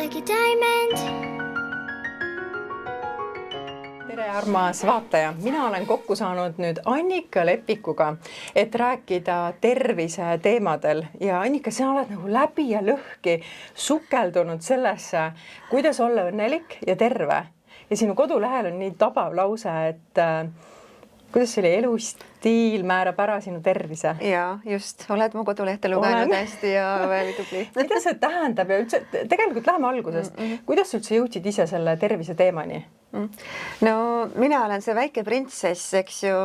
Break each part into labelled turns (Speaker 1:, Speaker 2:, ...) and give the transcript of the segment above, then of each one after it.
Speaker 1: like a diamond.
Speaker 2: Tere, armas vaataja! Mina olen kokku saanud nüüd Annika Lepikuga, et rääkida tervise teemadel. Ja Annika, sina oled nagu läbi ja lõhki sukeldunud sellesse, kuidas olla õnnelik ja terve. Ja sinu kodulehel on nii tabav lause, et kuidas see oli, elustiil määrab ära sinu tervise?
Speaker 3: Jaa, just. Oled mu kodulehte lugenud hästi ja väga tubli.
Speaker 2: Mida see tähendab ja üldse, tegelikult läheme algusest. Kuidas sa üldse jõudsid ise selle tervise teemani?
Speaker 3: No mina olen see väike printsess, eks ju,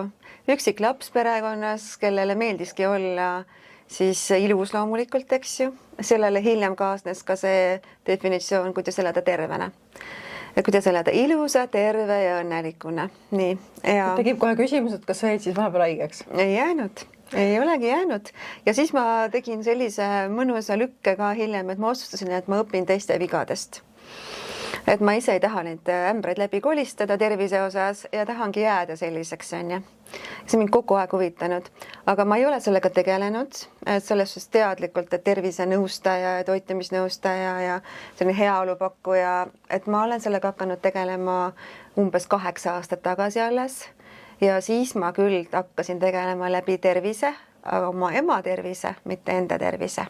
Speaker 3: üksik laps perekonnas, kellele meeldiski olla siis ilus loomulikult, eks ju. Sellele hiljem kaasnes ka see definitsioon, kuidas elada tervena. Ja kuidas elada ilusa, terve ja õnnelikuna. Nii. Ja
Speaker 2: Tegib kohe küsimus, et kas sa jäid siis vahepeal haigeks?
Speaker 3: Ei jäänud. Ei olegi jäänud. Ja siis ma tegin sellise mõnusa lükke ka hiljem, et ma otsustasin, et ma õpin teiste vigadest. Et ma ise ei taha neid ämbreid läbi kolistada tervise osas ja tahangi jääda selliseks, on ju. See mind kogu aeg huvitanud, aga ma ei ole sellega tegelenud, et selles suhtes teadlikult, et tervisenõustaja ja toitumisnõustaja ja selline heaolupakkuja, et ma olen sellega hakanud tegelema umbes 8 aastat tagasi alles ja siis ma küll hakkasin tegelema läbi tervise, aga oma ema tervise, mitte enda tervise.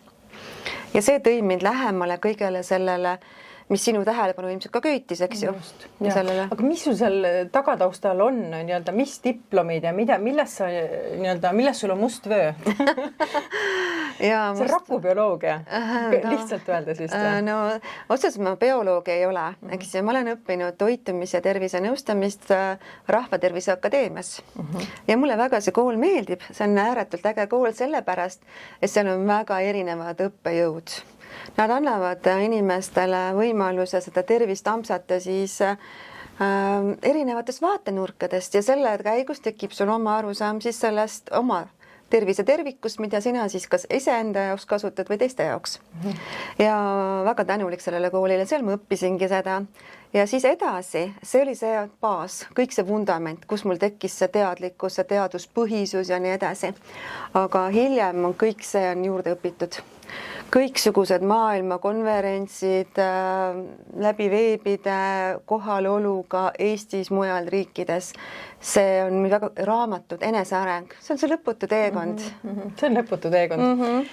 Speaker 3: Ja see tõi mind lähemale kõigele sellele, mis sinu tähelepanu ilmselt ka köitis, eks ju.
Speaker 2: Aga mis sul seal tagataustal on, nii-öelda, mis diplomid ja millest sul on must vöö? See on rakubioloogia, lihtsalt öeldes vist.
Speaker 3: No otseselt ma bioloog ei ole, eks ju. Ma olen õppinud toitumis- ja tervise nõustamist Rahvatervise Akadeemias. Ja mulle väga see kool meeldib, see on ääretult äge kool sellepärast, et seal on väga erinevad õppejõud. Nad annavad inimestele võimaluse seda tervist ampsata siis erinevatest vaatenurkadest ja selle käigus tekib sul oma arusaam siis sellest oma tervise tervikust, mida sina siis kas iseenda jaoks kasutad või teiste jaoks. Ja väga tänulik sellele koolile, seal ma õppisingi seda. Ja siis edasi, see oli see baas, kõik see vundament, kus mul tekkis see teadlikkus, see teaduspõhisus ja nii edasi. Aga hiljem on kõik see on juurde õpitud. Kõiksugused maailma konverentsid läbi veebide kohaloluga Eestis, mujal riikides. See on väga raamatud, eneseareng. See on see lõputu teekond.
Speaker 2: See on lõputu teekond.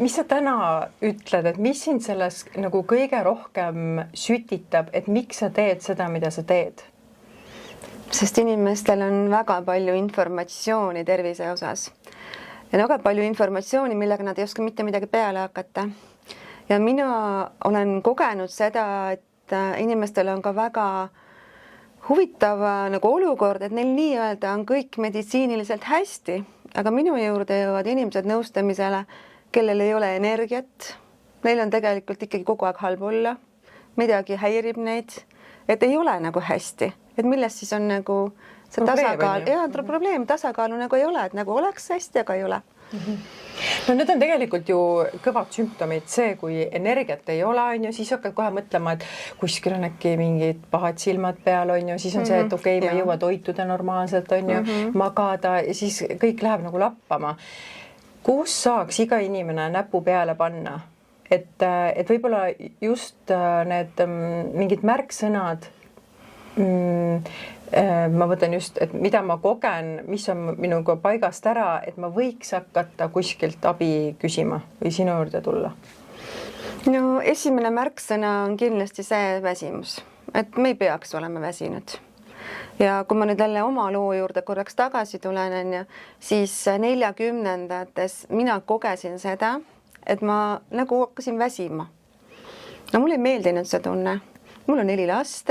Speaker 2: Mis sa täna ütled, et mis sind selles nagu kõige rohkem sütitab, et miks sa teed seda, mida sa teed?
Speaker 3: Sest inimestel on väga palju informatsiooni tervise osas. Ja väga palju informatsiooni, millega nad ei oska mitte midagi peale hakata. Ja mina olen kogenud seda, et inimestel on ka väga huvitav nagu olukord, et neil nii-öelda on kõik meditsiiniliselt hästi, aga minu juurde jõuavad inimesed nõustamisele, kellel ei ole energiat. Neil on tegelikult ikkagi kogu aeg halb olla, midagi häirib neid, et ei ole nagu hästi. Et millest siis on nagu see tasakaal, probleem, tasakaalu nagu ei ole, et nagu oleks hästi, aga ei ole.
Speaker 2: No need on tegelikult ju kõvad sümptomid, see, kui energiat ei ole, on ju, siis hakkad kohe mõtlema, et kuskil on äkki mingid pahad silmad peal, on ju, siis on see, et okei, ma ei jõua toituda normaalselt, on ju, magada ja siis kõik läheb nagu lappama. Kus saaks iga inimene näpu peale panna? Et võib-olla just need mingid märksõnad, ma võtan just, et mida ma kogen, mis on minuga paigast ära, et ma võiks hakata kuskilt abi küsima või sinu juurde tulla?
Speaker 3: No esimene märksõna on kindlasti see väsimus, et me ei peaks olema väsinud. Ja kui ma nüüd jälle oma loo juurde korraks tagasi tulen, siis 40-ndates mina kogesin seda, et ma nagu hakkasin väsima. No mul ei meeldinud see tunne. Mul on 4 last,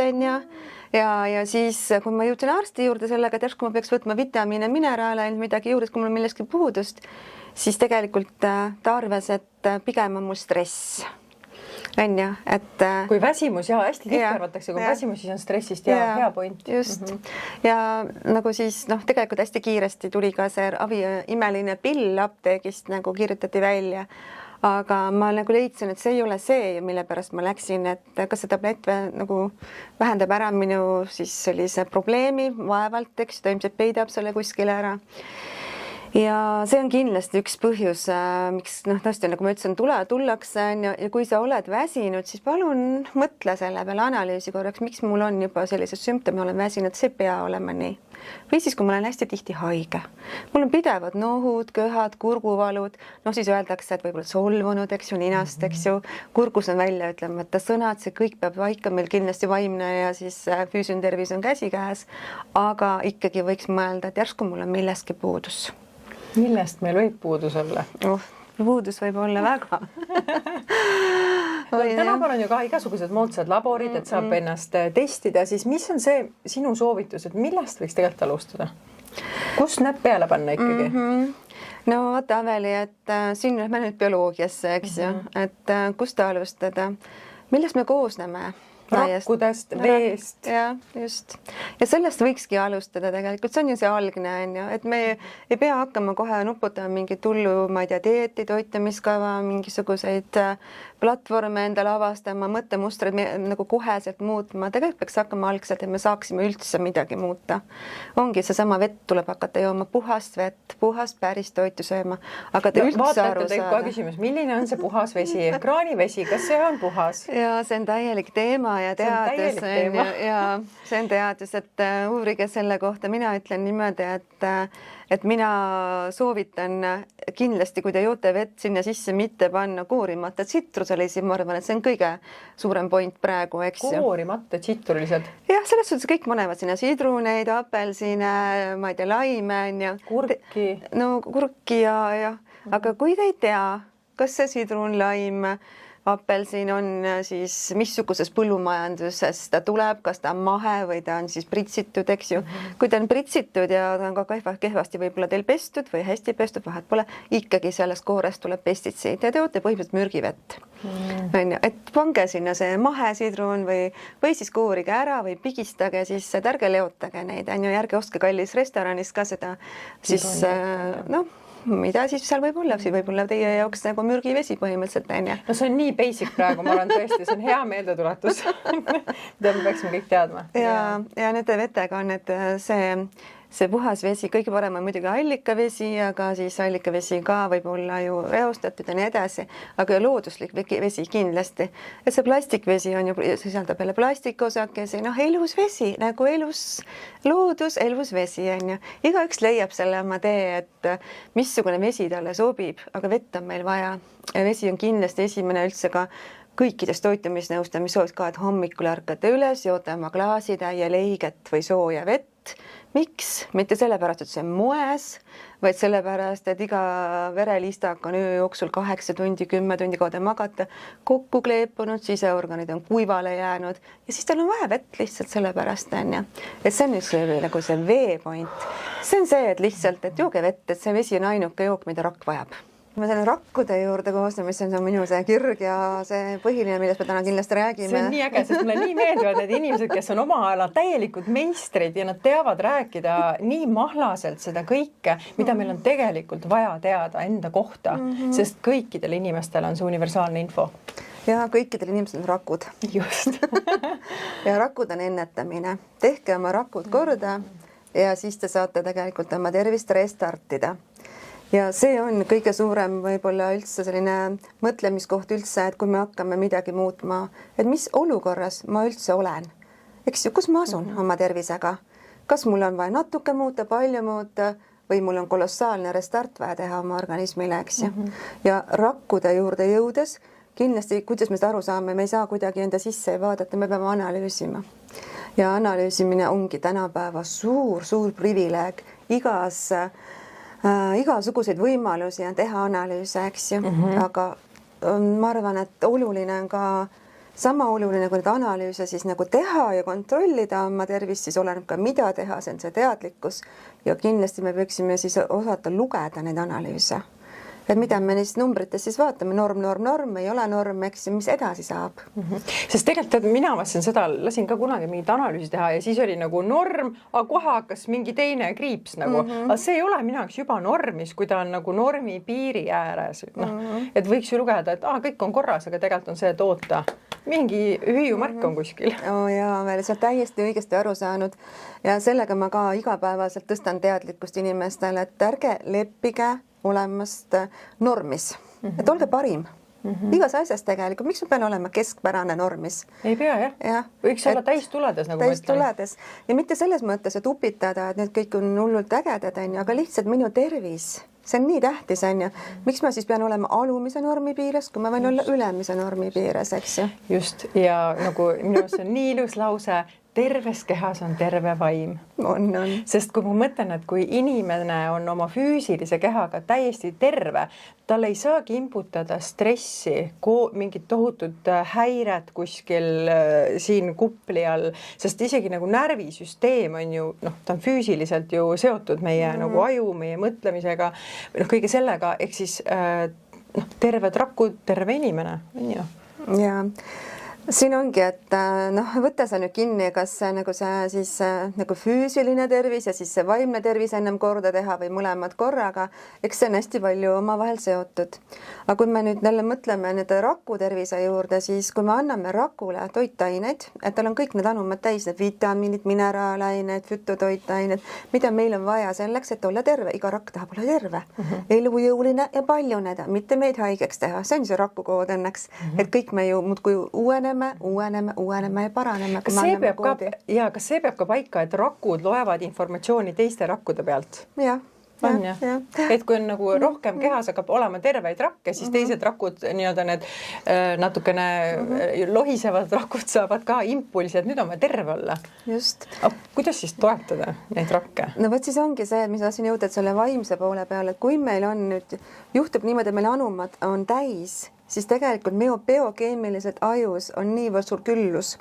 Speaker 3: ja siis, kui ma jõudsin arsti juurde sellega, et järsku ma peaks võtma vitamiine, mineraale, midagi juures, kui mul on millestki puudust, siis tegelikult ta arvas, et pigem on mul stress.
Speaker 2: Kui väsimus, hästi tihti arvatakse, kui väsimus, siis on stressist ja hea point.
Speaker 3: Just. Ja nagu siis, tegelikult hästi kiiresti tuli ka see imeline pill apteegist, nagu kirjutati välja. Aga ma nagu leidsin, et see ei ole see, mille pärast ma läksin, et kas see tablett nagu vähendab ära minu siis sellise probleemi vaevalt, eks ta ilmselt peidab selle kuskile ära. ja see on kindlasti üks põhjus, miks tõesti, nagu ma ütlesin, tullakse ja kui sa oled väsinud, siis palun mõtle selle peale, analüüsi korraks, miks mul on juba sellised sümptomi, olen väsinud, see ei pea olema nii. Või siis, kui ma olen hästi tihti haige, mul on pidevad nohud, köhad, kurguvalud, siis öeldakse, et võib-olla solvunud, eks ju, ninast, eks ju, kurgus on välja ütlemata sõnad, see kõik peab paika, meil kindlasti vaimne ja siis füüsiline tervis on käsikäes, aga ikkagi võiks mõelda, et järsku mul on millestki puudus.
Speaker 2: Millest meil võib puudus olla?
Speaker 3: Puudus võib olla väga.
Speaker 2: Tänapäeval on ju ka igasugused moodsad laborid, et saab ennast testida, siis mis on see sinu soovitus, et millest võiks tegelikult alustada? Kust näeb peale panna ikkagi?
Speaker 3: No vaata, Aveli, et siin lähme nüüd bioloogiasse, eks ju, et kust alustada, millest me koosneme?
Speaker 2: Rakkudest, veest.
Speaker 3: Ja just. Ja sellest võikski alustada tegelikult, see on ju see algne, et me ei pea hakkama kohe nuputama mingit hullu, ma ei tea, dieeti, toitumiskava, mingisuguseid platvorme endale avastama, mõttemustreid nagu koheselt muutma. Tegelikult peaks hakkama algselt, et me saaksime üldse midagi muuta. Ongi seesama vett tuleb hakata jooma, puhast vett, puhast päris toitu sööma. Aga te üldse aru saada.
Speaker 2: Küsimus, milline on see puhas vesi? Kraanivesi, kas see on puhas?
Speaker 3: Ja see on täielik teema ja teadus ja see on teadus, et uurige selle kohta. Mina ütlen niimoodi, et mina soovitan kindlasti, kui te joote vett sinna sisse, mitte panna koorimata tsitruselisi, ma arvan, et see on kõige suurem point praegu, eks ju.
Speaker 2: Koorimata tsitrulised?
Speaker 3: Jah, selles suhtes kõik panevad sinna sidruneid, apelsine, ma ei tea, laime ja
Speaker 2: kurki.
Speaker 3: No kurki ja. Aga kui te ei tea, kas see sidrun, laim, apelsin on siis missuguses põllumajanduses ta tuleb, kas ta on mahe või ta on siis pritsitud, eks ju. Kui ta on pritsitud ja ta on ka kehvasti võib-olla teil pestud või hästi pestud, vahet pole, ikkagi sellest koorest tuleb pestitsiid ja te joote põhimõtteliselt mürgivett. Et pange sinna see mahesidrun või siis koorige ära või pigistage, siis ärge leotage neid, ärge ostke kallis restoranis ka seda, siis mida siis seal võib olla, siis võib olla teie jaoks nagu mürgivesi põhimõtteliselt, on.
Speaker 2: No see on nii basic praegu, ma arvan tõesti, see on hea meeldetuletus, mida me peaksime kõik teadma.
Speaker 3: Ja nende vetega on, et see puhas vesi, kõige parem on muidugi allikavesi, aga siis allikavesi ka võib olla ju reostatud ja nii edasi, aga looduslik vesi kindlasti. Et see plastikvesi on ju, sisaldab jälle plastikosakesi, elus vesi, nagu elus loodus, elus vesi on ju. Igaüks leiab selle oma tee, et missugune vesi talle sobib, aga vett on meil vaja. Ja vesi on kindlasti esimene üldse ka kõikides toitumisnõustamised ka, et hommikul ärkate üles, joote oma klaasitäie leiget või sooja vett. Miks? Mitte sellepärast, et see on moes, vaid sellepärast, et iga verelistak on öö jooksul 8 tundi, 10 tundi kaudu magata, kokku kleepunud, siseorganid on kuivale jäänud ja siis tal on vaja vett lihtsalt sellepärast, on. Et see on üks nagu see veepoint. See on see, et lihtsalt, et jooge vett, et see vesi on ainuke jook, mida rakk vajab. Ma selle rakkude juurde koosne, mis on minu see kirg ja see põhiline, millest me täna kindlasti räägime.
Speaker 2: See on nii äge, sest mulle nii meeldivad need inimesed, kes on oma ala täielikud meistrid ja nad teavad rääkida nii mahlaselt seda kõike, mida meil on tegelikult vaja teada enda kohta, sest kõikidel inimestel on see universaalne info.
Speaker 3: Ja kõikidel inimestel on rakud.
Speaker 2: Just.
Speaker 3: Ja rakud on ennetamine. Tehke oma rakud korda ja siis te saate tegelikult oma tervist restartida. Ja see on kõige suurem võib-olla üldse selline mõtlemiskoht üldse, et kui me hakkame midagi muutma, et mis olukorras ma üldse olen, eks ju, kus ma asun oma tervisega, kas mul on vaja natuke muuta, palju muuta või mul on kolossaalne restart vaja teha oma organismile, eks ju. Ja rakkude juurde jõudes kindlasti, kuidas me seda aru saame, me ei saa kuidagi enda sisse vaadata, me peame analüüsima. Ja analüüsimine ongi tänapäeva suur privileeg igasuguseid võimalusi on teha analüüse, eks ju, aga ma arvan, et oluline on ka sama oluline, kui need analüüse siis nagu teha ja kontrollida oma tervist, siis oleneb ka mida teha, see on see teadlikkus ja kindlasti me peaksime siis osata lugeda neid analüüse. Et mida me neist numbrites siis vaatame, norm, ei ole norm, eks, mis edasi saab.
Speaker 2: Sest tegelikult mina vastasin seda, lasin ka kunagi mingit analüüsi teha ja siis oli nagu norm, aga kohe hakkas mingi teine kriips nagu, aga see ei ole minu jaoks juba normis, kui ta on nagu normi piiri ääres. Et võiks ju lugeda, et kõik on korras, aga tegelikult on see, et oota, mingi hüüumärk on kuskil.
Speaker 3: Ja veel sa täiesti õigesti aru saanud ja sellega ma ka igapäevaselt tõstan teadlikkust inimestele, et ärge leppige olemast normis, et olge parim. Igas asjas tegelikult, miks ma pean olema keskpärane normis?
Speaker 2: Ei pea, jah. Võiks olla täis tuledes, nagu
Speaker 3: täis tuledes. Ja mitte selles mõttes, et upitada, et need kõik on hullult ägedad, aga lihtsalt minu tervis, see on nii tähtis, Miks ma siis pean olema alumise normi piires, kui ma võin olla ülemise normi piires, eks ju?
Speaker 2: Just, ja nagu minu arust on nii ilus lause, terves kehas on terve vaim.
Speaker 3: On.
Speaker 2: Sest kui ma mõtlen, et kui inimene on oma füüsilise kehaga täiesti terve, tal ei saagi imputada stressi, mingit tohutut häiret kuskil siin kupli all, sest isegi nagu närvisüsteem on ju, ta on füüsiliselt ju seotud meie nagu aju, meie mõtlemisega, kõige sellega, ehk siis terved rakud, terve inimene, on ju.
Speaker 3: Jaa. Siin ongi, et võtta sa nüüd kinni, kas nagu see siis nagu füüsiline tervis ja siis see vaimne tervis ennem korda teha või mõlemad korraga, eks see on hästi palju omavahel seotud. Aga kui me nüüd jälle mõtleme nende raku tervise juurde, siis kui me anname rakule toitaineid, et tal on kõik need anumad täis, need vitamiinid, mineraalained, fütotoitained, mida meil on vaja selleks, et olla terve. Iga rakk tahab olla terve, elujõuline ja paljuneda, mitte meid haigeks teha. See on see rakukood õnneks, et kõik me ju muudkui uueneme ja paraneme.
Speaker 2: Kas see peab ka paika, et rakud loevad informatsiooni teiste rakkude pealt?
Speaker 3: Jah.
Speaker 2: Et kui on nagu rohkem kehas hakkab olema terveid rakke, siis teised rakud, nii-öelda need natukene lohisevad rakud saavad ka impulsi, et nüüd on vaja terve olla.
Speaker 3: Just.
Speaker 2: Kuidas siis toetada neid rakke?
Speaker 3: No võt siis ongi see, mis tahtsin jõuda, et selle vaimse poole peale, et kui meil on nüüd, juhtub niimoodi, et meil anumad on täis, siis tegelikult meie biokeemiliselt ajus on niivõrd suur küllus.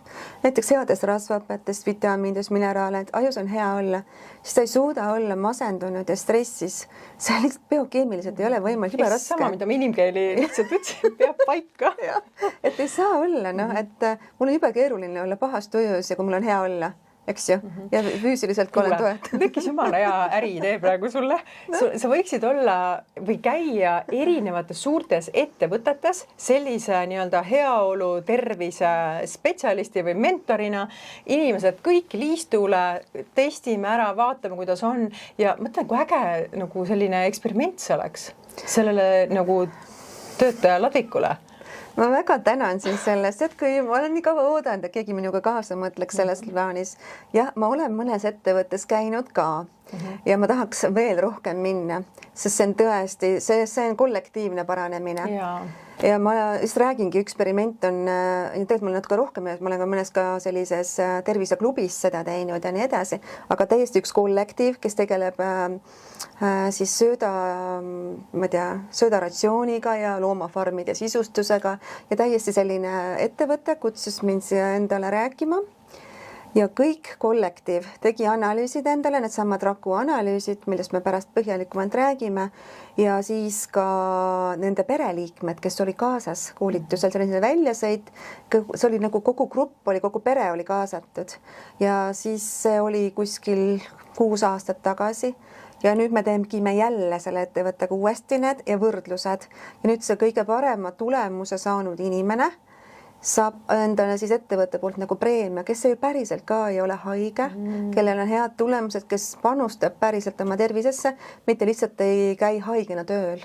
Speaker 3: Näiteks heades rasvhapetest, vitamiinidest, mineraale, et ajus on hea olla, siis ta ei suuda olla masendunud ja stressis. See lihtsalt biokeemiliselt ei ole võimalik, juba raske.
Speaker 2: Sama, mida ma inimkeeli lihtsalt ütlesin, peab paika.
Speaker 3: Et ei saa olla, et mul on juba keeruline olla pahas tujus ja kui mul on hea olla. Eks ju, ja füüsiliselt kui olen toetatud.
Speaker 2: Tekkis jumala hea äriidee praegu sulle. Sa võiksid olla või käia erinevates suurtes ettevõtetes sellise nii-öelda heaolu tervise spetsialisti või mentorina. Inimesed kõik liistule, testime ära, vaatame, kuidas on ja mõtlen, kui äge nagu selline eksperiment see oleks sellele nagu töötaja ladvikule.
Speaker 3: Ma väga tänan sind sellest, et kui ma olen nii kaua oodanud, et keegi minuga kaasa mõtleks selles plaanis. Ja ma olen mõnes ettevõttes käinud ka ja ma tahaks veel rohkem minna, sest see on tõesti, see on kollektiivne paranemine. Ja ma just räägingi, eksperiment on, tegelikult mul natuke rohkem, ma olen ka mõnes ka sellises terviseklubis seda teinud ja nii edasi, aga täiesti üks kollektiiv, kes tegeleb siis söödaratsiooniga ja loomafarmide sisustusega ja täiesti selline ettevõte kutsus mind siia endale rääkima ja kõik kollektiiv tegi analüüsid endale, need samad rakuanalüüsid, millest me pärast põhjalikumalt räägime ja siis ka nende pereliikmed, kes oli kaasas koolitusel, selline väljasõit, see oli nagu kogu grupp oli, kogu pere oli kaasatud ja siis see oli kuskil 6 aastat tagasi ja nüüd me tegime jälle selle ettevõttega uuesti need ja võrdlused ja nüüd see kõige parema tulemuse saanud inimene saab endale siis ettevõtte poolt nagu preemia, kes ei päriselt ka ei ole haige, kellel on head tulemused, kes panustab päriselt oma tervisesse, mitte lihtsalt ei käi haigena tööl.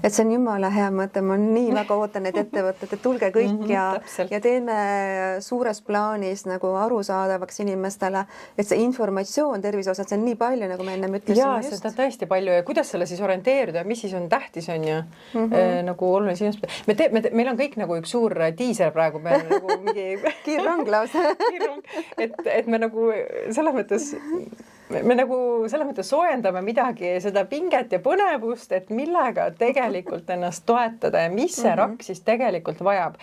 Speaker 3: Et see on jumala hea mõte, ma nii väga ootan need ettevõtted, et tulge kõik ja teeme suures plaanis nagu arusaadavaks inimestele, et see informatsioon tervise osas on nii palju, nagu me enne ütlesime.
Speaker 2: Jaa, seda tõesti palju ja kuidas selle siis orienteerida, mis siis on tähtis on ju, nagu oluline sinust. Meil on kõik nagu üks suur diiser praegu, me nagu mingi
Speaker 3: kiirrong lausa.
Speaker 2: et me nagu selles mõttes soojendame midagi, seda pinget ja põnevust, et millega tegelikult ennast toetada ja mis see rakk siis tegelikult vajab.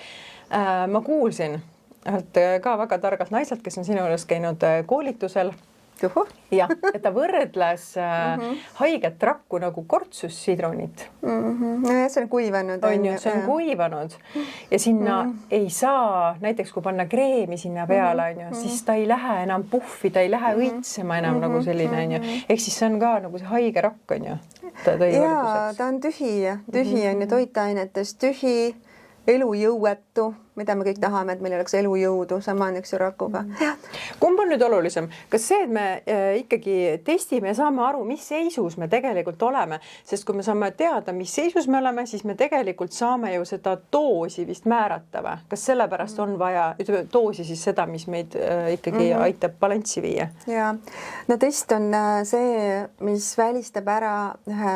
Speaker 2: Ma kuulsin ka väga targalt naiselt, kes on sinu juures käinud koolitusel. Ja, et ta võrdles haiget rakku nagu kortsussidrunit.
Speaker 3: See on kuivanud.
Speaker 2: See on kuivanud ja sinna ei saa, näiteks kui panna kreemi sinna peale, siis ta ei lähe enam puhvi, ta ei lähe õitsema enam nagu selline. Ehk siis see on ka nagu see haige rakk.
Speaker 3: Jaa, ta on tühi on ju toitainetest tühi elujõuetu, mida me kõik tahame, et meil oleks elujõudu, sama on üks ju rakuga.
Speaker 2: Kumb on nüüd olulisem? Kas see, et me ikkagi testime ja saame aru, mis seisus me tegelikult oleme, sest kui me saame teada, mis seisus me oleme, siis me tegelikult saame ju seda doosi vist määrata või? Kas sellepärast on vaja, ütleme doosi siis seda, mis meid ikkagi aitab balanssi viia?
Speaker 3: Ja, no test on see, mis välistab ära ühe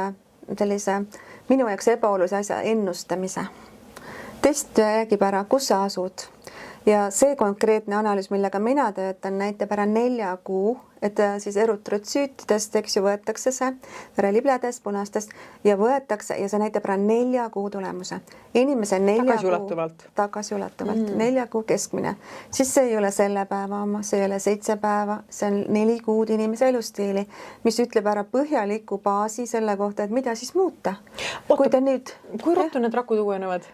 Speaker 3: sellise minu jaoks ebaolulise asja ennustamise. Test räägib ära, kus sa asud ja see konkreetne analüüs, millega mina töötan, näitab ära 4 kuu, et siis erutrotsüütidest, eks ju, võetakse see verelibledest, punastest ja võetakse ja see näitab ära 4 kuu tulemuse. Inimese 4 tagasiulatuvalt, 4 kuu keskmine. Siis see ei ole selle päeva oma, see ei ole 7 päeva, see on 4 kuud inimese elustiili, mis ütleb ära põhjaliku baasi selle kohta, et mida siis muuta.
Speaker 2: Kui ruttu need rakud uuenevad?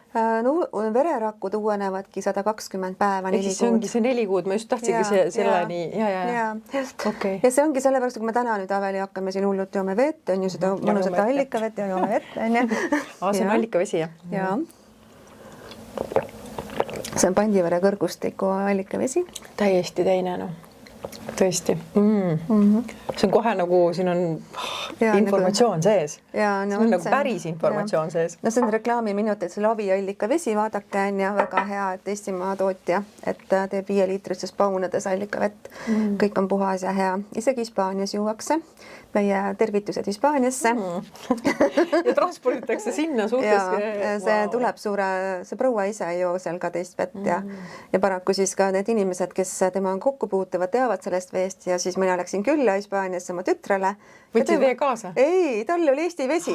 Speaker 3: No, vererakud uuenevadki 120 päeva, 4
Speaker 2: kuud. See ongi see 4 kuud, ma just tahtsingi selleni.
Speaker 3: Okay. Ja see ongi sellepärast, kui me täna nüüd Aveli hakkame siin hullult joome vett, on ju seda mõnusat allikavett ja joome vett, on ju.
Speaker 2: See on allikavesi, jah?
Speaker 3: Jaa. See on Pandivere kõrgustiku allikavesi.
Speaker 2: Täiesti teine, noh. Tõesti. See on kohe nagu, siin on informatsioon sees. See on nagu päris informatsioon sees.
Speaker 3: No see on reklaamiminutid, see laviallikavesi, vaadake, on ju väga hea, et Eestimaa tootja, et teeb 5 liitrises paunades allikavett. Kõik on puhas ja hea. Isegi Hispaanias juuakse. Meie tervitused Hispaaniasse.
Speaker 2: Ja transporditakse sinna suhtes.
Speaker 3: See tuleb see proua ise ei joo seal ka teist vett ja paraku siis ka need inimesed, kes tema on kokku puutuvad, teavad sellest veest ja siis mina läksin külla Hispaaniasse oma tütrele.
Speaker 2: Võtsid vee kaasa?
Speaker 3: Ei, tal oli Eesti vesi.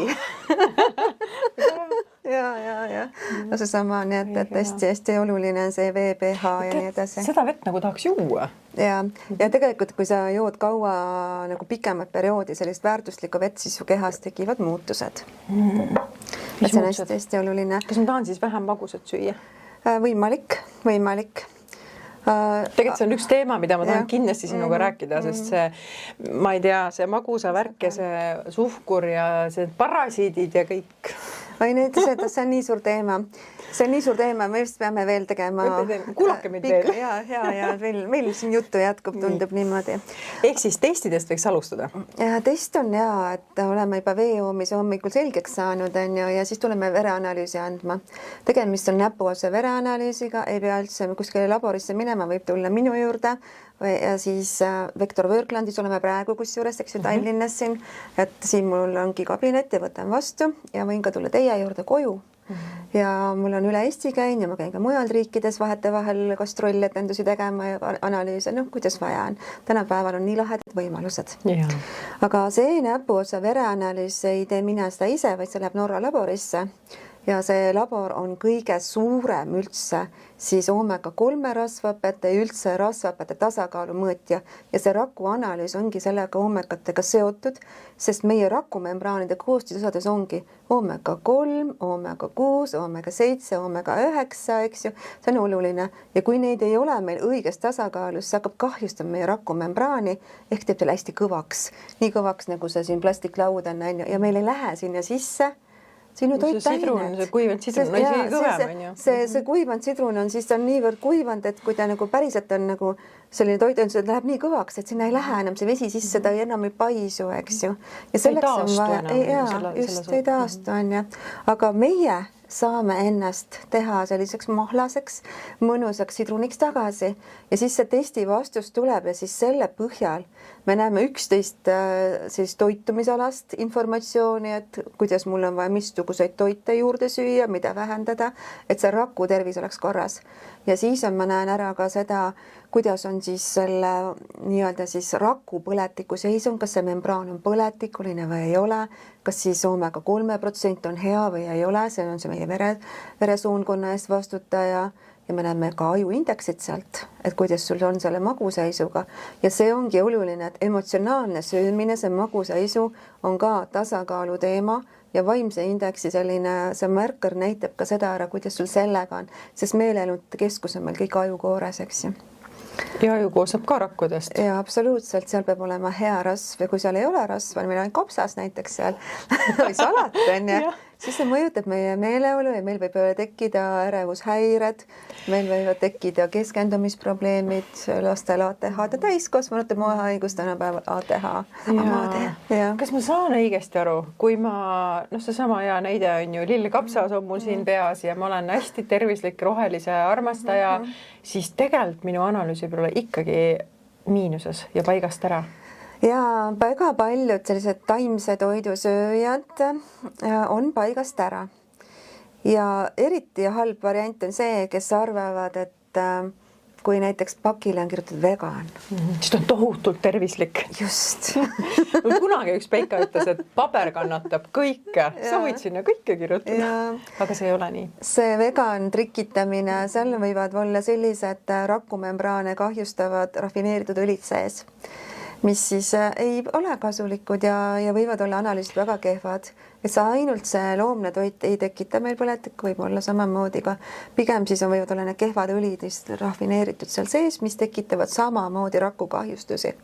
Speaker 3: Ja. No see sama on, et hästi oluline on see vee pH ja nii edasi.
Speaker 2: Seda vett nagu tahaks juua.
Speaker 3: Ja tegelikult, kui sa jood kaua nagu pikemat perioodi sellist väärtuslikku vett, siis su kehas tekivad muutused. See on hästi oluline.
Speaker 2: Kas ma tahan siis vähem magusat süüa?
Speaker 3: Võimalik.
Speaker 2: Tegelikult see on üks teema, mida ma tahan kindlasti sinuga rääkida, sest see, ma ei tea, see magusa värk ja see suhkur ja see parasiidid ja kõik.
Speaker 3: See on nii suur teema. See on nii suur teema, me just peame veel tegema.
Speaker 2: Kuulake meid veel.
Speaker 3: Ja meil siin juttu jätkub, tundub niimoodi.
Speaker 2: Ehk siis testidest võiks alustada?
Speaker 3: Test on hea, et oleme juba veejoomise hommikul selgeks saanud ja siis tuleme vereanalüüsi andma. Tegemist on näpuotsa vereanalüüsiga, ei pea üldse kuskile laborisse minema, võib tulla minu juurde ja siis Vektor Võrklandis oleme praegu kusjuures, eks ju, Tallinnas siin, et siin mul ongi kabinet ja võtan vastu ja võin ka tulla teie juurde koju. Ja mul on üle Eesti käin ja ma käin ka mujal riikides vahetevahel gastroll-etendusi tegema ja analüüse, kuidas vaja on. Tänapäeval on nii lahedad võimalused. Aga see näpuotsa vereanalüüs ei tee mina seda ise, vaid see läheb Norra laborisse ja see labor on kõige suurem üldse siis omega-3 rasvhapete ja üldse rasvhapete tasakaalu mõõtja ja see rakuanalüüs ongi sellega omekatega seotud, sest meie rakumembraanide koostisosades ongi omega-3, omega-6, omega-7, omega-9, eks ju, see on oluline ja kui neid ei ole meil õiges tasakaalus, see hakkab kahjustama meie rakumembraani ehk teeb selle hästi kõvaks, nii kõvaks nagu see siin plastiklaud on ja meil ei lähe sinna sisse sinu toitained.
Speaker 2: See kuivanud sidrun on isegi kõvem, on ju.
Speaker 3: See kuivanud sidrun on siis on niivõrd kuivanud, et kui ta nagu päriselt on nagu selline toitaine, see läheb nii kõvaks, et sinna ei lähe enam see vesi sisse, ta enam ei paisu, eks ju. Ja selleks on vaja, just ei taastu, on ju. Aga meie saame ennast teha selliseks mahlaseks, mõnusaks sidruniks tagasi ja siis see testi vastus tuleb ja siis selle põhjal me näeme 11 siis toitumisalast informatsiooni, et kuidas mul on vaja mistuguseid toite juurde süüa, mida vähendada, et see raku tervis oleks korras. Ja siis ma näen ära ka seda, kuidas on siis selle nii-öelda siis raku põletiku seisund, kas see membraan on põletikuline või ei ole, kas siis omega-3% on hea või ei ole, see on see meie veresoonkonna eest vastutaja ja me näeme ka ajuindeksit sealt, et kuidas sul on selle maguseisuga ja see ongi oluline, et emotsionaalne söömine, see maguseisu on ka tasakaalu teema ja vaimse indeksi selline, see märker näitab ka seda ära, kuidas sul sellega on, sest meeleelude keskus on meil kõik ajukoores, eks ju.
Speaker 2: Ja aju koosneb ka rakkudest.
Speaker 3: Ja absoluutselt, seal peab olema hea rasv ja kui seal ei ole rasva, meil on kopsas näiteks seal või salat, on ju, siis see mõjutab meie meeleolu ja meil võib tekkida ärevushäired, meil võivad tekkida keskendumisprobleemid, lastel ATH-d ja täiskasvanute moehaigus tänapäeval ATH.
Speaker 2: Kas ma saan õigesti aru, kui ma, seesama hea näide on ju, lillekapsas on mul siin peas ja ma olen hästi tervislik rohelise armastaja, siis tegelikult minu analüüs võib olla ikkagi miinuses ja paigast ära.
Speaker 3: Ja väga paljud sellised taimse toidusööjad on paigast ära. Ja eriti halb variant on see, kes arvavad, et kui näiteks pakile on kirjutatud vegan.
Speaker 2: Siis ta on tohutult tervislik.
Speaker 3: Just.
Speaker 2: Kunagi üks Peika ütles, et paber kannatab kõike. Sa võid sinna kõike kirjutada. Aga see ei ole nii.
Speaker 3: See vegan trikitamine, seal võivad olla sellised rakumembraane kahjustavad rafineeritud õlid sees, mis siis ei ole kasulikud ja võivad olla analüüsid väga kehvad. Et see ainult see loomne toit ei tekita meil põletikku, võib olla samamoodi ka. Pigem siis võivad olla need kehvad õlid rafineeritud seal sees, mis tekitavad samamoodi rakukahjustusi.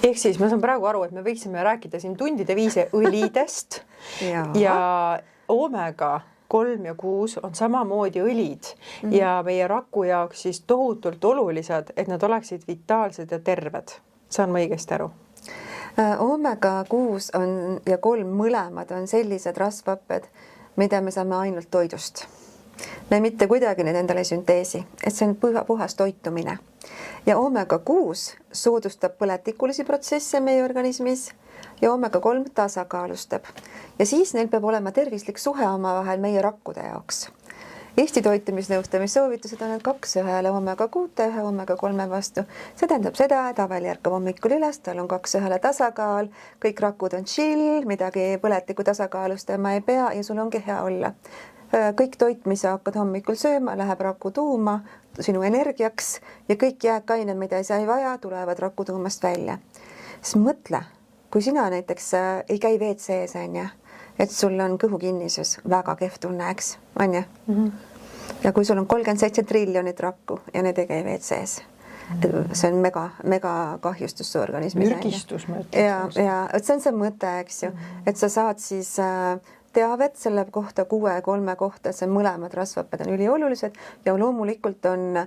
Speaker 2: Ehk siis ma saan praegu aru, et me võiksime rääkida siin tundide viise õlidest ja omega 3 ja 6 on samamoodi õlid ja meie raku jaoks siis tohutult olulised, et nad oleksid vitaalsed ja terved. Saan ma õigesti aru?
Speaker 3: Omega 6 ja 3 mõlemad on sellised rasvhapped, mida me saame ainult toidust. Me mitte kuidagi need endale sünteesi, et see on puhas toitumine. Ja omega 6 soodustab põletikulisi protsesse meie organismis ja omega 3 tasakaalustab. Ja siis neil peab olema tervislik suhe omavahel meie rakkude jaoks. Eesti toitumisnõustamissoovitused on 2 1 omega 6 ja 1 omega 3 vastu. See tähendab seda, et Avel järkab hommikul üles, tal on 2 1 tasakaal, kõik rakud on chill, midagi põletiku tasakaalustama ei pea ja sul ongi hea olla. Kõik toit, mis sa hakkad hommikul sööma, läheb rakutuuma sinu energiaks ja kõik jääkained, mida sa ei vaja, tulevad rakutuumast välja. Siis mõtle, kui sina näiteks ei käi WC-s, et sul on kõhukinnisus, väga kehv tunne, eks, on ju? Ja kui sul on 37 triljonit rakku ja need ei käi WC-s, see on mega kahjustus su organismis.
Speaker 2: Mürgistus, ma ütleks.
Speaker 3: Ja see on see mõte, eks ju, et sa saad siis teavet selle kohta 6 ja 3 kohta, see mõlemad rasvhapped on üliolulised ja loomulikult on,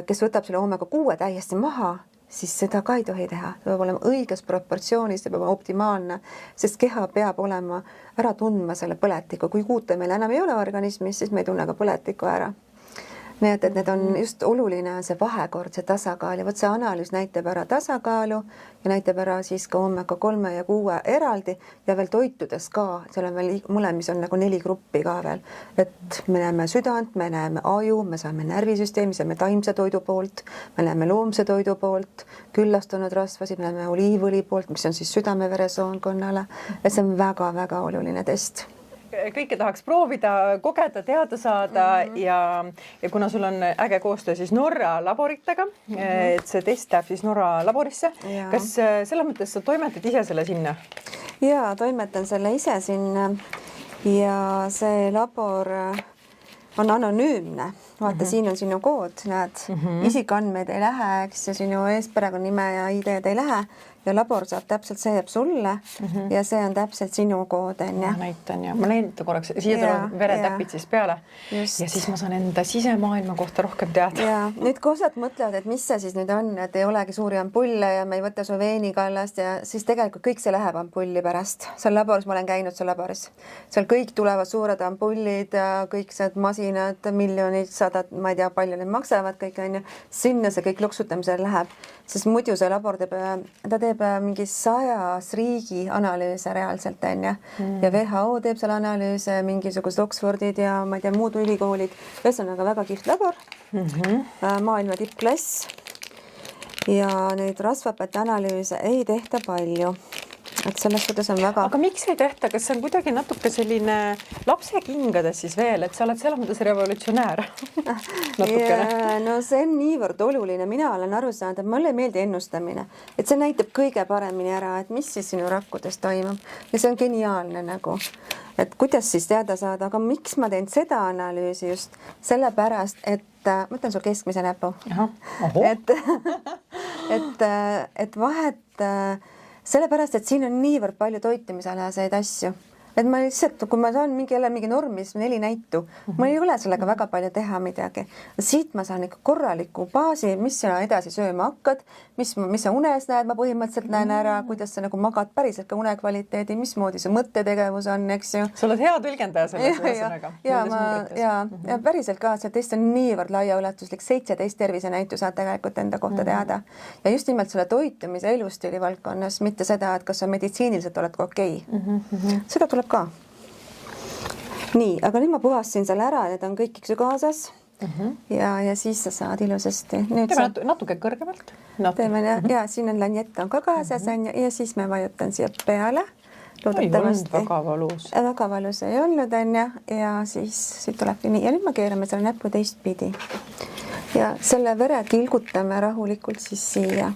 Speaker 3: kes võtab selle omega 6 täiesti maha, siis seda ka ei tohi teha. Ta peab olema õiges proportsioonis, ta peab olema optimaalne, sest keha peab olema ära tundma selle põletiku. Kui kuute meil enam ei ole organismis, siis me ei tunne ka põletiku ära. Nii et need on just oluline see vahekord, see tasakaal ja võt see analüüs näitab ära tasakaalu ja näitab ära siis ka omega 3 ja 6 eraldi ja veel toitudes ka, seal on veel mõlemis on nagu 4 gruppi ka veel, et me näeme südant, me näeme aju, me saame närvisüsteemi, saame taimse toidu poolt, me näeme loomse toidu poolt, küllastunud rasvasid, me näeme oliivõli poolt, mis on siis südame-veresoonkonnale, et see on väga-väga oluline test.
Speaker 2: Kõike tahaks proovida, kogeda, teada saada ja kuna sul on äge koostöö siis Norra laboritega, et see test läheb siis Norra laborisse, kas selles mõttes sa toimetad ise selle sinna?
Speaker 3: Jaa, toimetan selle ise sinna ja see labor on anonüümne. Vaata, siin on sinu kood, näed, isikandmed ei lähe, eks, ja sinu eesperekonnanime ja ID-d ei lähe ja labor saab täpselt, see jääb sulle ja see on täpselt sinu kood, on ja.
Speaker 2: Näitan ja ma näitan korraks, siia tuleb veretäpid siis peale just. Ja siis ma saan enda sisemaailma kohta rohkem teada.
Speaker 3: Ja nüüd kui osad mõtlevad, et mis see siis nüüd on, et ei olegi suuri ampulle ja me ei võta su veenikallast ja siis tegelikult kõik see läheb ampulli pärast. Seal laboris, ma olen käinud seal laboris. Seal kõik tulevad suured ampullid ja kõik see masinad, miljonid, sadad, ma ei tea, palju need maksavad, kõik on ju. Sinna see kõik luksutamisel läheb, sest muidu see labor teeb mingi 100 riigi analüüse reaalselt on ja WHO teeb seal analüüse, mingisugused Oxfordid ja ma ei tea, muud ülikoolid. Ühesõnaga väga kihvt labor, maailma tippklass ja neid rasvhappete analüüse ei tehta palju. Et selles suhtes on väga...
Speaker 2: Aga miks ei tehta? Kas see on kuidagi natuke selline lapse kingades siis veel, et sa oled selles mõttes revolutsionäär?
Speaker 3: No see on niivõrd oluline. Mina olen aru saanud, et mulle ei meeldi ennustamine. Et see näitab kõige paremini ära, et mis siis sinu rakkudes toimub. Ja see on geniaalne nagu. Et kuidas siis teada saada, aga miks ma teen seda analüüsi just sellepärast, et ma ütlen sul keskmise näpu. Et vahet... Sellepärast, et siin on niivõrd palju toitumisalaseid asju. et ma lihtsalt, kui ma saan mingi normis 4 näitu, mul ei ole sellega väga palju teha midagi. Siit ma saan ikka korraliku baasi, mis sa edasi sööma hakkad, mis sa unes näed, ma põhimõtteliselt näen ära, kuidas sa nagu magad päriselt ka unekvaliteedi, mismoodi see mõttetegevus on, eks ju.
Speaker 2: Sa oled hea tõlgendaja selles ühesõnaga.
Speaker 3: Ja päriselt ka, see test on niivõrd laiaulatuslik, 17 tervisenäitu saad tegelikult enda kohta teada. Ja just nimelt selle toitumise elustiili valdkonnas, mitte seda, et kas sa meditsiiniliselt oled ka okei. Seda tuleb ka. Nii, aga nüüd ma puhastasin selle ära, need on kõik iksu kaasas ja siis sa saad ilusasti.
Speaker 2: Teeme natuke kõrgemalt.
Speaker 3: Teeme ja siin on lanjett on ka kaasas ja siis me vajutan siia peale.
Speaker 2: Ei olnud väga valus.
Speaker 3: Väga valus ei olnud ja siis siit tulebki nii ja nüüd me keerame selle näpu teistpidi ja selle vere tilgutame rahulikult siis siia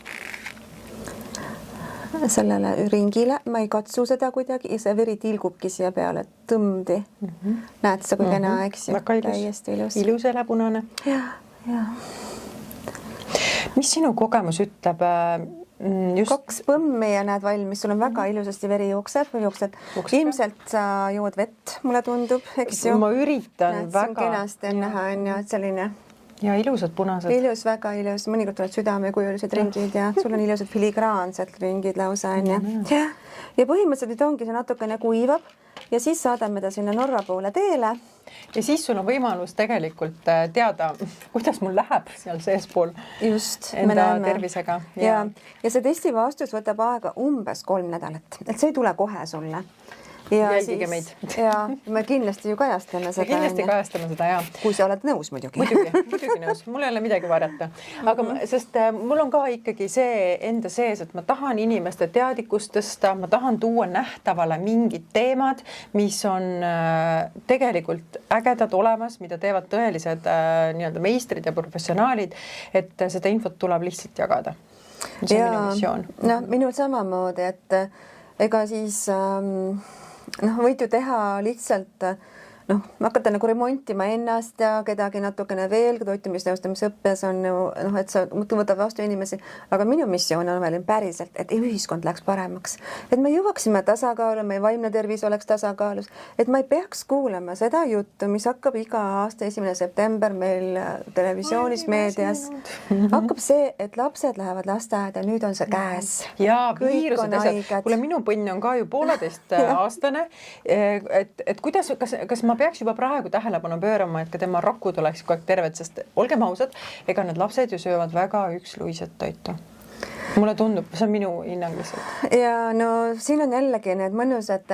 Speaker 3: sellele ringile, ma ei katsu seda kuidagi ja see veri tilgubki siia peale tõmdi. Näed sa kui kena, eks ju? Täiesti ilus.
Speaker 2: Ilus helepunane.
Speaker 3: Ja.
Speaker 2: Mis sinu kogemus ütleb? Just...
Speaker 3: 2 põmmi ja näed valmis, sul on väga ilusasti veri jookseb. Ilmselt sa jood vett, mulle tundub, eks ju?
Speaker 2: Ma üritan
Speaker 3: näed,
Speaker 2: väga.
Speaker 3: Kenasti on näha, et selline...
Speaker 2: Ja ilusad punased.
Speaker 3: Ilus, väga ilus. Mõnikord tulevad südamekujulised ringid ja sul on ilusad filigraansed ringid lausa. Ja põhimõtteliselt nüüd ongi see natukene kuivab ja siis saadame ta sinna Norra poole teele.
Speaker 2: Ja siis sul on võimalus tegelikult teada, kuidas mul läheb seal seespool
Speaker 3: just,
Speaker 2: enda tervisega.
Speaker 3: Ja see testi vastus võtab aega umbes 3 nädalat, et see ei tule kohe sulle.
Speaker 2: Jälgige meid.
Speaker 3: Ja me kindlasti ju kajastame seda.
Speaker 2: Kindlasti kajastame seda, jah.
Speaker 3: Kui sa oled nõus muidugi.
Speaker 2: Muidugi nõus. Mul ei ole midagi varjata. Aga sest mul on ka ikkagi see enda sees, et ma tahan inimeste teadlikkust tõsta, ma tahan tuua nähtavale mingid teemad, mis on tegelikult ägedad olemas, mida teevad tõelised nii-öelda meistrid ja professionaalid, et seda infot tuleb lihtsalt jagada. See on minu missioon.
Speaker 3: No, minul samamoodi, et ega siis... võid ju teha lihtsalt hakata nagu remontima ennast ja kedagi natukene veel, toitumisnõustamisõppes on ju, et sa võtad vastu inimesi, aga minu missioon on veel päriselt, et ühiskond läheks paremaks, et me jõuaksime tasakaalu, meie vaimne tervis oleks tasakaalus, et ma ei peaks kuulama seda juttu, mis hakkab iga aasta 1. september meil televisioonis, meedias. Hakkab see, et lapsed lähevad lasteaeda, nüüd on see käes.
Speaker 2: Ja viirused asjad. Kuule, minu põnn on ka ju 1,5 aastane, et kuidas, kas ma peaks juba praegu tähelepanu pöörama, et ka tema rakud oleks kogu aeg terved, sest olgem ausad, ega need lapsed ju söövad väga üksluiset toitu. Mulle tundub, see on minu hinnang lihtsalt.
Speaker 3: Ja no siin on jällegi need mõnusad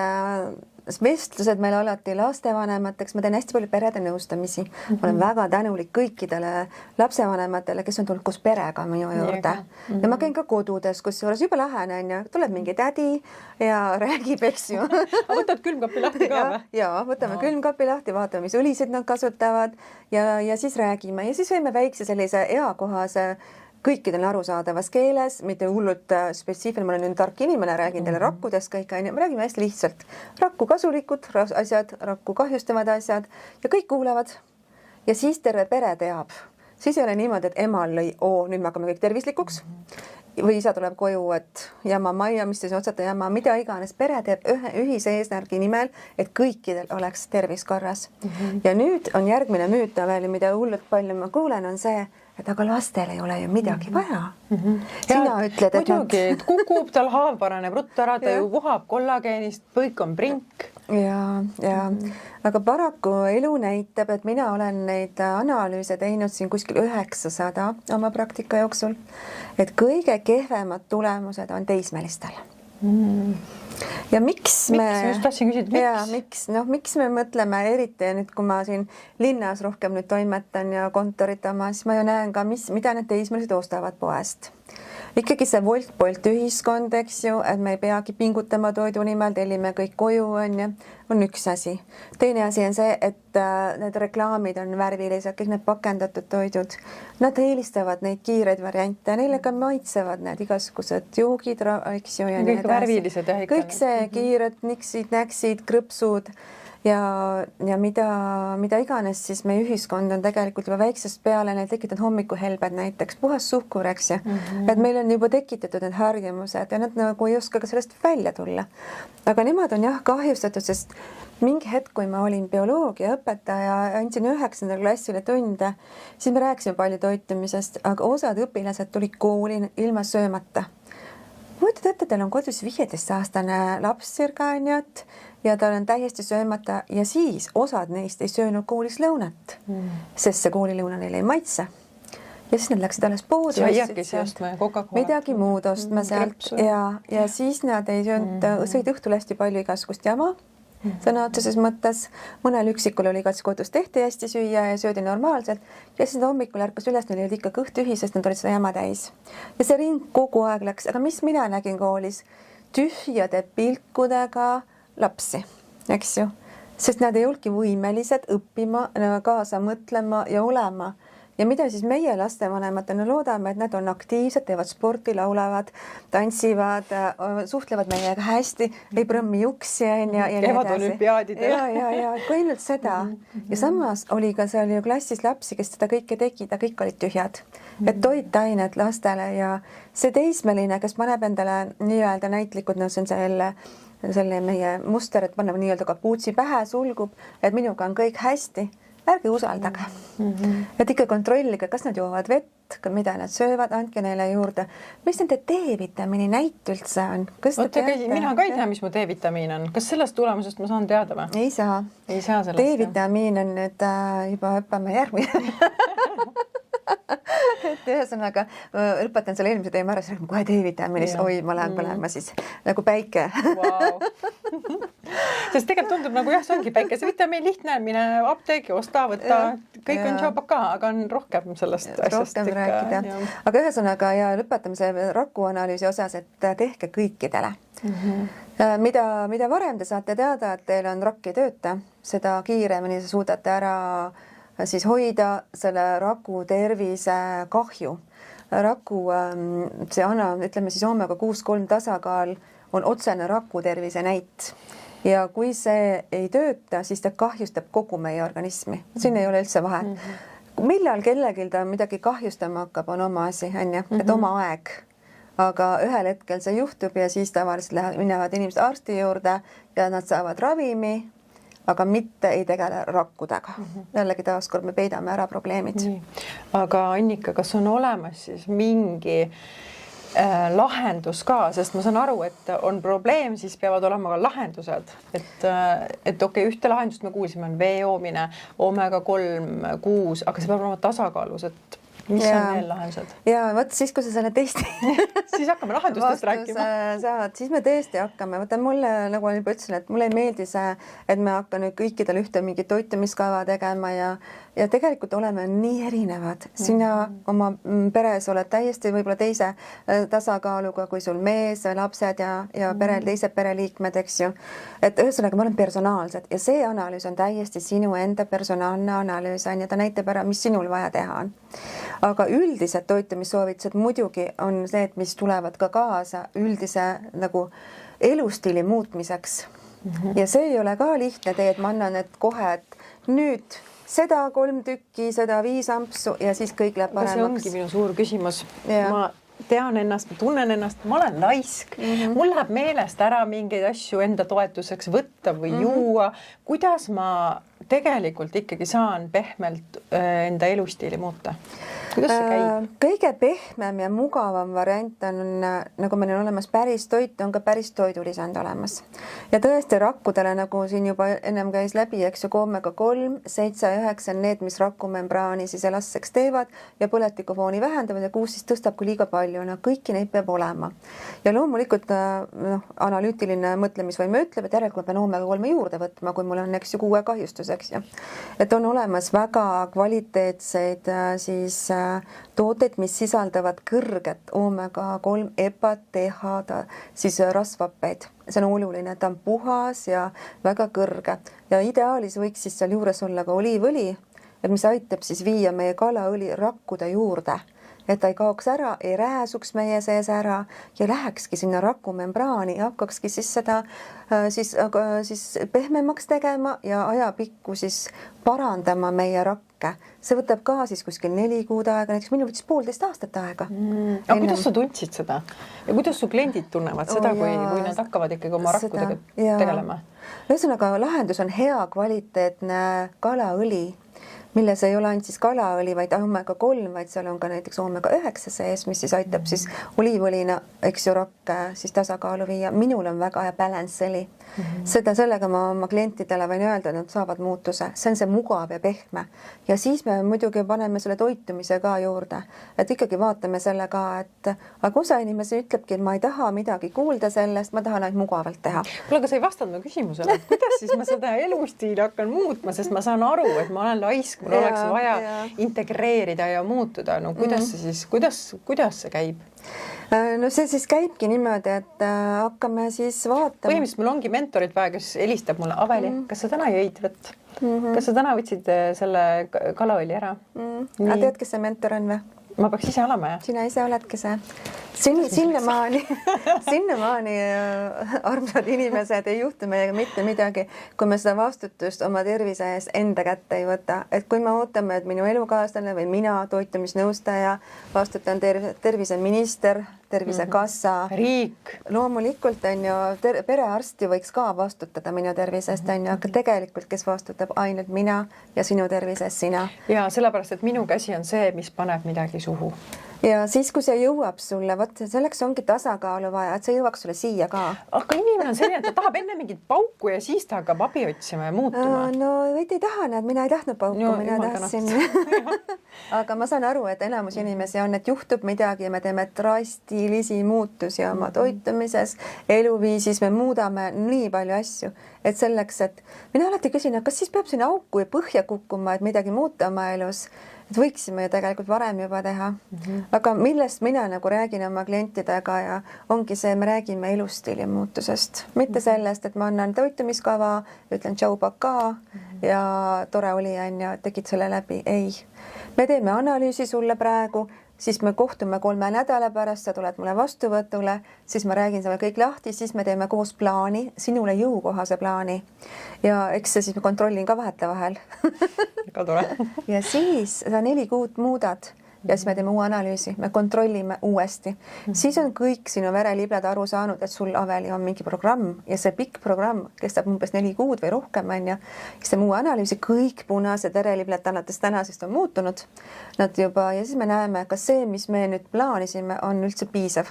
Speaker 3: vestlused meil alati lastevanemateks, ma teen hästi palju perede nõustamisi. Ma olen väga tänulik kõikidele lapsevanematele, kes on tulnud koos perega minu juurde. Ja ma käin ka kodudes, kus juures juba lähen, tuleb mingi tädi ja räägib, eks ju.
Speaker 2: Võtad külmkapi lahti ka või?
Speaker 3: Ja, võtame külmkapi lahti, vaatame, mis õlisid nad kasutavad ja siis räägime. Ja siis võime väikse sellise eakohase kõikidel arusaadavas keeles, mitte hullult spetsiifiline, ma olen nüüd tark inimene, räägin teile rakkudest kõik, me räägime hästi lihtsalt. Rakku kasulikud asjad, rakku kahjustavad asjad ja kõik kuulevad. Ja siis terve pere teab. Siis ei ole niimoodi, et emal lõi, nüüd me hakkame kõik tervislikuks. Või isa tuleb koju, et jama maia, mis siis otsata jama, mida iganes. Pere teeb ühise eesmärgi nimel, et kõikidel oleks tervis korras. Ja nüüd on järgmine müüta veel, mida hullult palju ma kuulen, on see, et aga lastel ei ole ju midagi vaja. Sina ütled, et
Speaker 2: muidugi, et kukub, tal haav paraneb ruttu ära, ta ju vuhab kollageenist, kõik on brink.
Speaker 3: Ja. Aga paraku elu näitab, et mina olen neid analüüse teinud siin kuskil 900 oma praktika jooksul, et kõige kehvemad tulemused on teismelistel. Ja miks me...
Speaker 2: Just tahtsin küsida, miks?
Speaker 3: Ja, miks me mõtleme eriti, nüüd kui ma siin linnas rohkem nüüd toimetan ja kontorit oma, siis ma ju näen ka, mida need teismelised ostavad poest. Ikkagi see volt-polt ühiskond, eks ju, et me ei peagi pingutama toidu nimel, tellime kõik koju, on üks asi. Teine asi on see, et need reklaamid on värvilised, kõik need pakendatud toidud. Nad eelistavad neid kiireid variante, neile ka maitsevad need igasugused joogid, eks ju.
Speaker 2: Kõik värvilised.
Speaker 3: Kõik see kiired, niksid, näksid, krõpsud. ja mida iganes, siis meie ühiskond on tegelikult juba väiksest peale neil tekitanud hommikuhelbed näiteks, puhas suhkur, eks ju. Et meil on juba tekitatud need harjumused ja nad nagu ei oska ka sellest välja tulla. Aga nemad on jah kahjustatud, sest mingi hetk, kui ma olin bioloogiaõpetaja, andsin 9. klassile tunde, siis me rääkisime palju toitumisest, aga osad õpilased tulid kooli ilma söömata. Mõtled ette, teil on kodus 15-aastane laps sirgaaniat ja tal on täiesti söömata ja siis osad neist ei söönud koolis lõunat, sest see koolilõuna neile ei maitse. Ja siis nad läksid alles poodi, midagi muud ostma sealt ja siis nad ei söönud, sõid õhtul hästi palju igasugust jama, sõna otseses mõttes. Mõnel üksikul oli kas kodus tehti hästi süüa ja söödi normaalselt ja siis hommikul ärkas üles, neil olid ikka kõht tühi, sest nad olid seda jama täis. Ja see ring kogu aeg läks, aga mis mina nägin koolis? Tühjade pilkudega lapsi, eks ju, sest nad ei olnudki võimelised õppima, kaasa mõtlema ja olema. Ja mida siis meie lastevanematena loodame, et nad on aktiivsed, teevad sporti, laulavad, tantsivad, suhtlevad meiega hästi, ei prõmmi juksi ja
Speaker 2: käivad olümpiaadidele.
Speaker 3: Ja kui ainult seda. Ja samas oli ka seal ju klassis lapsi, kes seda kõike tegid, aga kõik olid tühjad. Et toitained lastele ja see teismeline, kes paneb endale nii-öelda näitlikud, no see on selle meie muster, et paneb nii-öelda kapuutsi pähe, sulgub, et minuga on kõik hästi. Ärge usaldage. Et ikka kontrollige, kas nad joovad vett, mida nad söövad, andke neile juurde. Mis nende D-vitamiini näit üldse on?
Speaker 2: Mina ka ei tea, mis mu D-vitamiin on. Kas sellest tulemusest ma saan teada või?
Speaker 3: Ei saa. D-vitamiin on nüüd juba õppame järgmine. Et ühesõnaga, lõpetan selle eelmise teema ära, siis kohe D-vitamiinis, oi, ma lähen põlema siis nagu päike.
Speaker 2: Sest tegelikult tundub nagu jah, see ongi päikesevitamiin, lihtne, mine apteegi, osta, võtta, kõik on joobaka, aga on rohkem sellest asjast
Speaker 3: rohkem rääkida. Aga ühesõnaga ja lõpetame see rakuanalüüsi osas, et tehke kõikidele. Mida varem te saate teada, et teil on rakk ei tööta, seda kiiremini suudate ära siis hoida selle raku tervise kahju. Raku, ütleme siis oomega 6-3 tasakaal on otsene raku tervise näit. Ja kui see ei tööta, siis ta kahjustab kogu meie organismi. Siin ei ole üldse vahet. Millal kellegil ta midagi kahjustama hakkab, on oma asi, et oma aeg. Aga ühel hetkel see juhtub ja siis tavaliselt minevad inimesed arsti juurde ja nad saavad ravimi, aga mitte ei tegele rakkudega. Jällegi taaskord me peidame ära probleemid.
Speaker 2: Aga Annika, kas on olemas siis mingi lahendus ka, sest ma saan aru, et on probleem, siis peavad olema ka lahendused. Et okei, ühte lahendust me kuulsime, on vee joomine, omega 3, 6, aga see peab olema tasakaalus, et mis on veel lahendused?
Speaker 3: Ja võt siis, kui sa selle testi
Speaker 2: siis hakkame lahendustest rääkima.
Speaker 3: Saad, siis me tõesti hakkame. Võta mulle, nagu ma juba ütlesin, et mulle ei meeldi see, et me hakkame nüüd kõikidel ühte mingi toitumiskava tegema ja tegelikult oleme nii erinevad. Sina oma peres oled täiesti võib-olla teise tasakaaluga kui sul mees, lapsed ja teised pereliikmed, eks ju. Et ühesõnaga, me oleme personaalsed ja see analüüs on täiesti sinu enda personaalne analüüs ja ta näitab ära, mis sinul vaja teha on. Aga üldised toitumissoovitused muidugi on see, et mis tulevad ka kaasa üldise nagu elustiili muutmiseks. Ja see ei ole ka lihtne tee, et ma annan, et kohe, et nüüd seda 3 tükki, seda 5 ampsu ja siis kõik läheb paremaks.
Speaker 2: See ongi minu suur küsimus. Ma tean ennast, ma tunnen ennast, ma olen laisk. Mul läheb meelest ära mingeid asju enda toetuseks võtta või juua. Kuidas ma tegelikult ikkagi saan pehmelt enda elustiili muuta? Kuidas see käib?
Speaker 3: Kõige pehmem ja mugavam variant on, nagu meil on olemas päris toit, on ka päris toidulisand olemas. Ja tõesti rakkudele, nagu siin juba ennem käis läbi, eks ju, omega 3, 7 ja 9 on need, mis rakumembraani siis elastseks teevad ja põletikufooni vähendavad ja 6 siis tõstab, kui liiga palju. No, kõiki neid peab olema. Ja loomulikult analüütiline mõtlemisvõime ütleb, et järelikult ma pean omega 3 juurde võtma, kui mul on eks ju 6 kahjustus, eks ju. Et on olemas väga kvaliteetseid siis tooteid, mis sisaldavad kõrget omega 3 EPA, siis rasvhappeid. See on oluline, ta on puhas ja väga kõrge. Ja ideaalis võiks siis seal juures olla ka oliivõli, mis aitab siis viia meie kalaõli rakkude juurde. et ta ei kaoks ära, ei rääsuks meie sees ära ja lähekski sinna rakumembraani ja hakkakski siis seda siis pehmemaks tegema ja ajapikku siis parandama meie rakke. See võtab ka siis kuskil 4 kuud aega, näiteks minul võttis 1,5 aastat aega.
Speaker 2: Aga kuidas sa tundsid seda? Ja kuidas su kliendid tunnevad seda, kui nad hakkavad ikkagi oma rakkudega tegelema?
Speaker 3: Ühesõnaga, lahendus on hea kvaliteetne kalaõli, milles ei ole ainult siis kalaõli, vaid omega-3, vaid seal on ka näiteks omega-9 sees, mis siis aitab siis oliivõlina, eks ju, rakke siis tasakaalu viia. Minul on väga hea balance õli. Sellega ma oma klientidele võin öelda, et nad saavad muutuse. See on see mugav ja pehme. Ja siis me muidugi paneme selle toitumise ka juurde. Et ikkagi vaatame selle ka, et aga osa inimesi ütlebki, et ma ei taha midagi kuulda sellest, ma tahan ainult mugavalt teha.
Speaker 2: Kuule, aga sa ei vastanud mu küsimusele, et kuidas siis ma seda elustiili hakkan muutma, sest ma saan aru, et ma olen laisk, mul oleks vaja integreerida ja muutuda. No kuidas see siis, kuidas see käib?
Speaker 3: No see siis käibki niimoodi, et hakkame siis vaatama.
Speaker 2: Põhimõtteliselt mul ongi mentorit vaja, kes helistab mulle, Aveli, kas sa täna jõid võtt? Kas sa täna võtsid selle kalaõli ära?
Speaker 3: Aga tead, kes see mentor on või?
Speaker 2: Ma peaks ise olema, jah?
Speaker 3: Sina ise oledki see. Sinnamaani armsad inimesed ei juhtu meiega mitte midagi, kui me seda vastutust oma tervise ees enda kätte ei võta. Et kui me ootame, et minu elukaaslane või mina, toitumisnõustaja, vastutan terviseminister, tervisekassa.
Speaker 2: Riik.
Speaker 3: Loomulikult on ju, perearsti võiks ka vastutada minu tervisest, on ju, aga tegelikult, kes vastutab ainult mina ja sinu tervisest sina.
Speaker 2: Ja sellepärast, et minu käsi on see, mis paneb midagi suhu.
Speaker 3: Ja siis, kui see jõuab sulle, selleks ongi tasakaalu vaja, et see jõuaks sulle siia ka.
Speaker 2: Aga inimene on selline, et ta tahab enne mingit pauku ja siis ta hakkab abi otsima ja muutuma.
Speaker 3: No võid ei taha, mina ei tahtnud pauku, mina tahtsin. Aga ma saan aru, et enamus inimesi on, et juhtub midagi ja me teeme drastilisi muutusi oma toitumises, eluviisis, me muudame nii palju asju, et selleks, et mina alati küsin, kas siis peab sinna auku ja põhja kukkuma, et midagi muuta oma elus. Et võiksime ju tegelikult varem juba teha. Aga millest mina nagu räägin oma klientidega ja ongi see, me räägime elustiili muutusest. Mitte sellest, et ma annan toitumiskava, ütlen tšau paka ja tore oli, ja tegid selle läbi. Ei. Me teeme analüüsi sulle praegu, siis me kohtume 3 nädala pärast, sa tuled mulle vastuvõtule, siis ma räägin selle kõik lahti, siis me teeme koos plaani, sinule jõukohase plaani. Ja eks see siis me kontrollin ka vahetevahel.
Speaker 2: Ka tore.
Speaker 3: Ja siis sa 4 kuud muudad ja siis me teeme uue analüüsi, me kontrollime uuesti. Siis on kõik sinu verelibled aru saanud, et sul, Aveli, on mingi programm ja see pikk programm kestab umbes 4 kuud või rohkem, on ju. Siis teeme uue analüüsi, kõik punased verelibled alates tänasest on muutunud. Nad juba, ja siis me näeme, kas see, mis me nüüd plaanisime, on üldse piisav.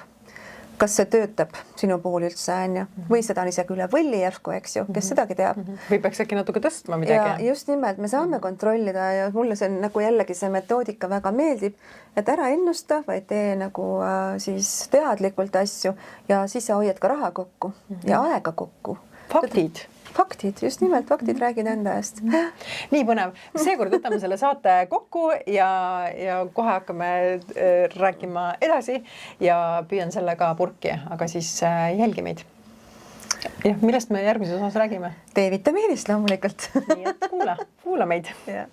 Speaker 3: Kas see töötab sinu puhul üldse, on ju? Või seda on isegi üle võlli järsku, eks ju, kes sedagi teab.
Speaker 2: Või peaks äkki natuke tõstma midagi?
Speaker 3: Ja just nimelt, me saame kontrollida ja mulle see nagu jällegi see metoodika väga meeldib, et ära ennusta, vaid tee nagu siis teadlikult asju ja siis sa hoiad ka raha kokku ja aega kokku. Faktid, just nimelt, faktid räägid enda eest.
Speaker 2: Nii põnev. Seekord võtame selle saate kokku ja kohe hakkame rääkima edasi ja püüan selle ka purki, aga siis jälgi meid. Ja millest me järgmises osas räägime?
Speaker 3: D-vitamiinist loomulikult.
Speaker 2: Nii et kuula meid.
Speaker 3: Ja.